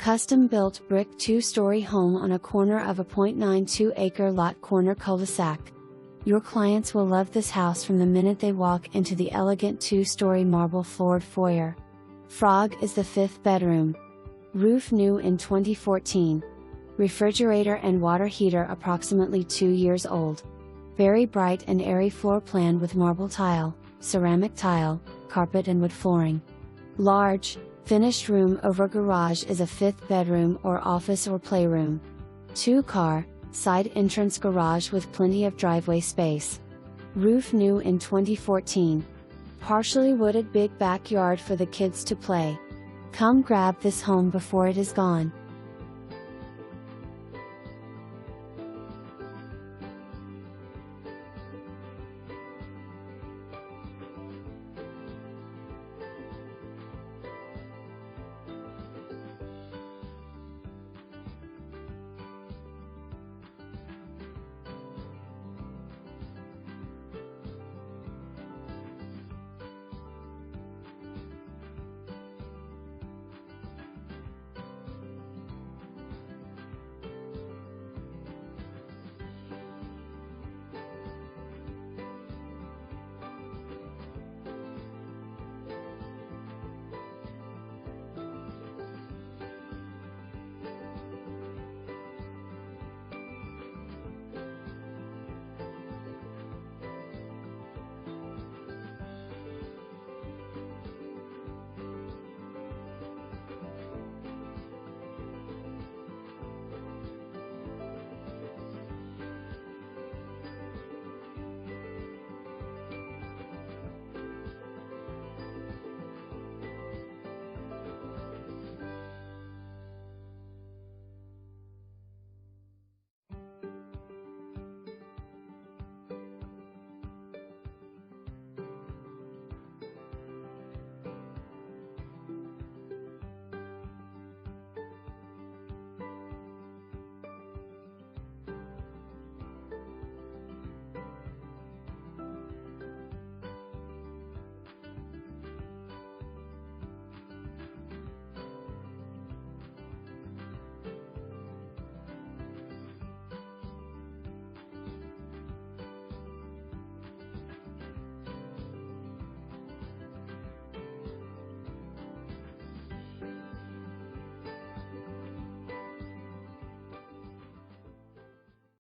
Custom-built brick 2-story home on a corner of a 0.92-acre lot corner cul-de-sac. Your clients will love this house from the minute they walk into the elegant 2-story marble-floored foyer. Frog is the 5th bedroom. Roof new in 2014. Refrigerator and water heater approximately 2 years old. Very bright and airy floor plan with marble tile, ceramic tile, carpet and wood flooring. Large, finished room over garage is a 5th bedroom or office or playroom. 2-car, side entrance garage with plenty of driveway space. Roof new in 2014. Partially wooded big backyard for the kids to play. Come grab this home before it is gone.